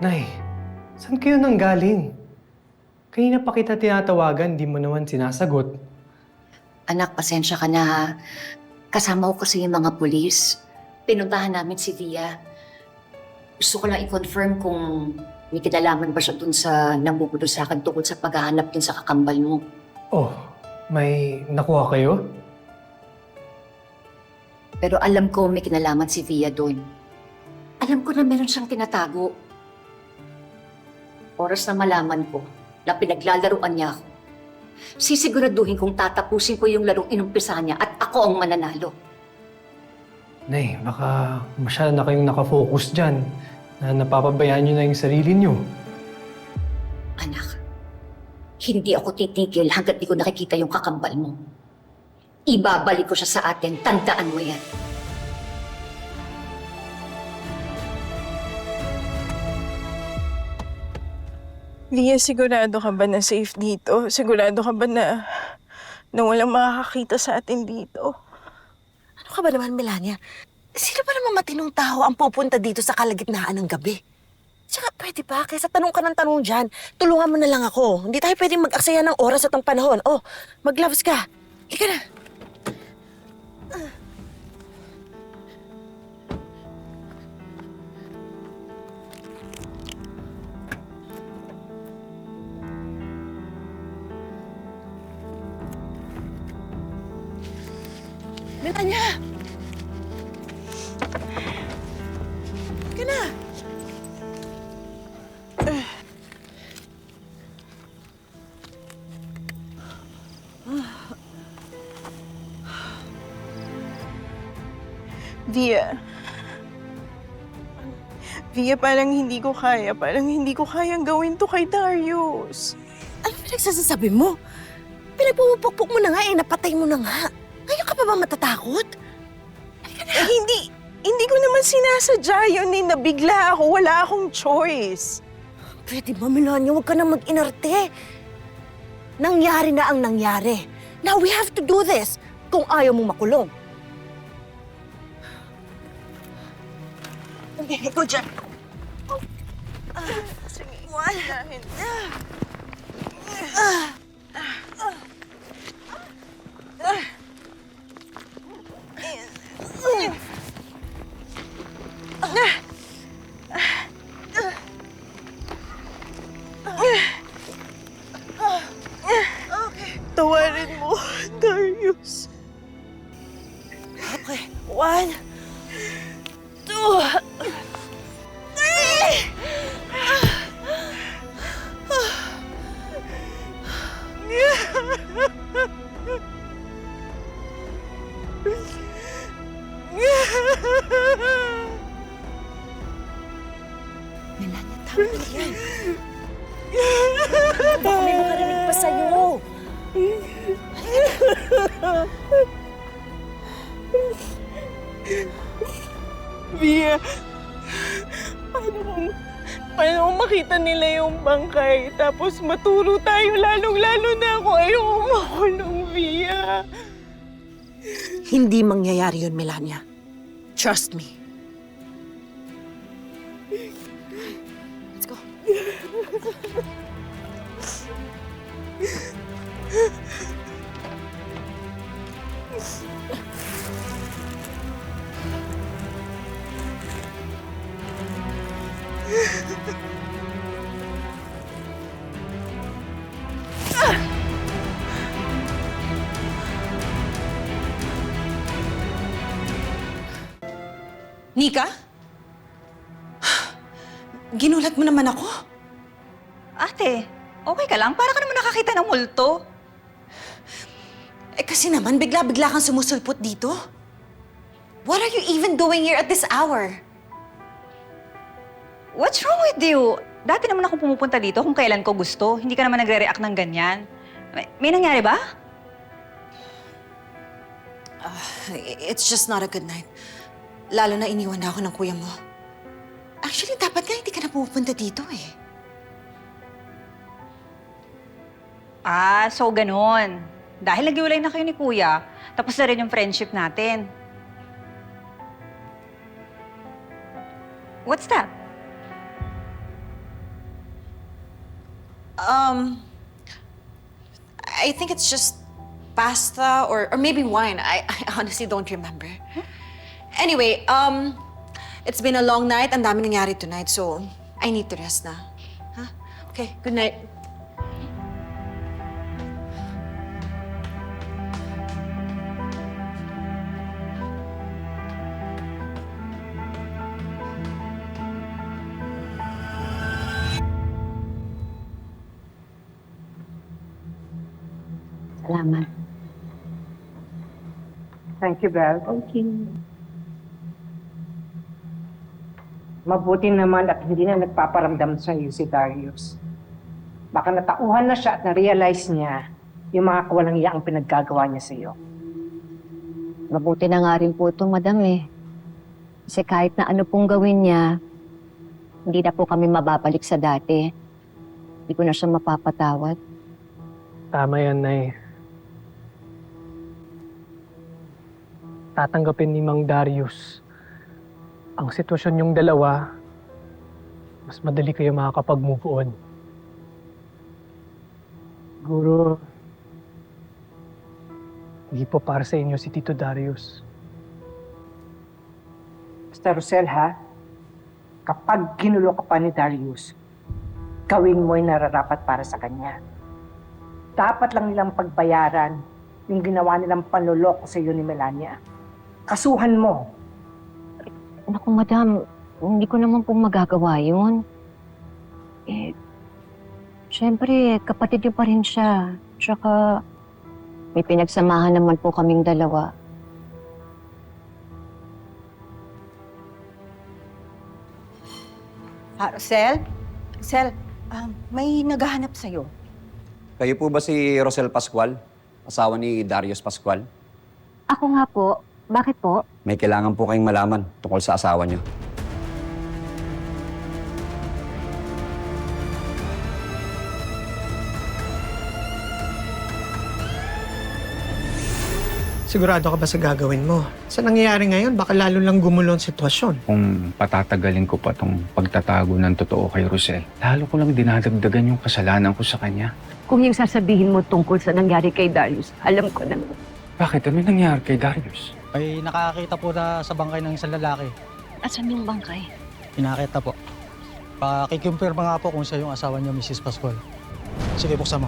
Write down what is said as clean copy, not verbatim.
Nay, saan kayo nanggaling? Kanina pa kita tinatawagan, di mo naman sinasagot. Anak, pasensya ka na ha. Kasama ko kasi yung mga pulis. Pinuntahan namin si Via. Gusto ko lang i-confirm kung may kinalaman ba siya dun sa nambubulo sa akin tungkol sa paghahanap dun sa kakambal mo. Oh, may nakuha kayo? Pero alam ko may kinalaman si Via dun. Alam ko na meron siyang tinatago. Oras na malaman ko na pinaglalaruan niya ako, sisiguraduhin kong tatapusin ko yung larong inumpisa niya at ako ang mananalo. Nay, baka masyado na kayong nakafocus dyan na napapabayaan nyo na yung sarili nyo. Anak, hindi ako titigil hanggat di ko nakikita yung kakambal mo. Ibabalik ko siya sa atin, tandaan mo yan. Lia, sigurado ka ba na safe dito? Sigurado ka ba na walang makakakita sa atin dito? Ano ka ba naman, Melania? Sino ba naman matinong tao ang pupunta dito sa kalagitnaan ng gabi? Tsaka pwede ba? Kaysa tanong ka ng tanong dyan, tulungan mo na lang ako. Hindi tayo pwedeng mag-aksaya ng oras at ng panahon. Oh, mag-gloves ka. Halika na. Melania! Halika na. Via. Via, parang hindi ko kaya. Parang hindi ko kayang gawin to kay Darius. Ano pinagsasabi mo? Pinagpupukpuk mo na nga eh, napatay mo na nga. Ngayon ka pa ba matatakot? Eh, hindi ko naman sinasadya yun eh. Nabigla ako. Wala akong choice. Pwede ba, Melania? Huwag ka na mag-inarte. Nangyari na ang nangyari. Now we have to do this kung ayaw mong makulong. Hindi ko dyan. Sige, walahin. Tawarin mo, Darius. Okay. 1, 2, 3! Melania, tama na yan. Baka may makarinig pa sa'yo. Via, paano kung makita nila yung bangkay tapos maturo tayo lalong-lalo na ako ayoko makulong, Via. Hindi mangyayari yun, Melania. Trust me. Let's go. Nika? Ginulat mo naman ako? Ate, okay ka lang? Para ka naman nakakita ng multo. Eh kasi naman, bigla-bigla kang sumusulpot dito. What are you even doing here at this hour? What's wrong with you? Dati naman ako pumupunta dito kung kailan ko gusto. Hindi ka naman nagre-react ng ganyan. May nangyari ba? It's just not a good night. Lalo na iniwan na ako ng kuya mo. Actually, dapat nga hindi ka na pumupunta dito eh. Ah, so ganon. Dahil nag-iwalay na kayo ni Kuya, tapos na rin yung friendship natin. What's that? I think it's just pasta or maybe wine. I honestly don't remember. Anyway, it's been a long night. Ang dami nangyari tonight, so I need to rest na. Huh? Okay, good night. Salamat. Thank you, Belle. Okay. Mabuti naman at hindi na nagpaparamdam sa iyo si Darius. Baka natauhan na siya at na-realize niya yung mga kawalang iyaang pinaggagawa niya sa iyo. Mabuti na nga rin po ito, madam eh. Kasi kahit na ano pong gawin niya, hindi na po kami mababalik sa dati. Hindi ko na siya mapapatawad. Tama yan, Nay. Tatanggapin ni Mang Darius ang sitwasyon yung dalawa, mas madali kayo makakapag-move on. Siguro, hindi po para sa inyo si Tito Darius. Basta Rosel, ha? Kapag ginulo ka pa ni Darius, gawin mo yung nararapat para sa kanya. Dapat lang nilang pagbayaran yung ginawa nilang panloloko sa iyo ni Melania. Kasuhan mo. Naku, madam, hindi ko naman pong magagawa yun. Eh, syempre, kapatid niyo pa rin siya. Tsaka, may pinagsamahan naman po kaming dalawa. Rosel? Rosel, may naghahanap sa'yo. Kayo po ba si Rosel Pascual? Asawa ni Darius Pascual? Ako nga po. Bakit po? May kailangan po kayong malaman tungkol sa asawa niyo. Sigurado ka ba sa gagawin mo? Sa nangyayari ngayon, baka lalo lang gumulo ang sitwasyon. Kung patatagalin ko pa tong pagtatago ng totoo kay Rosel, lalo ko lang dinadagdagan yung kasalanan ko sa kanya. Kung yung sasabihin mo tungkol sa nangyari kay Darius, alam ko na. Bakit? Ano nangyari kay Darius? Ay nakakita po na sa bangkay ng isang lalaki. Asan yung bangkay? Pinakita po. Pakikimpirma nga po kung siya yung asawa niyo, Mrs. Pascual. Sige, buksan mo.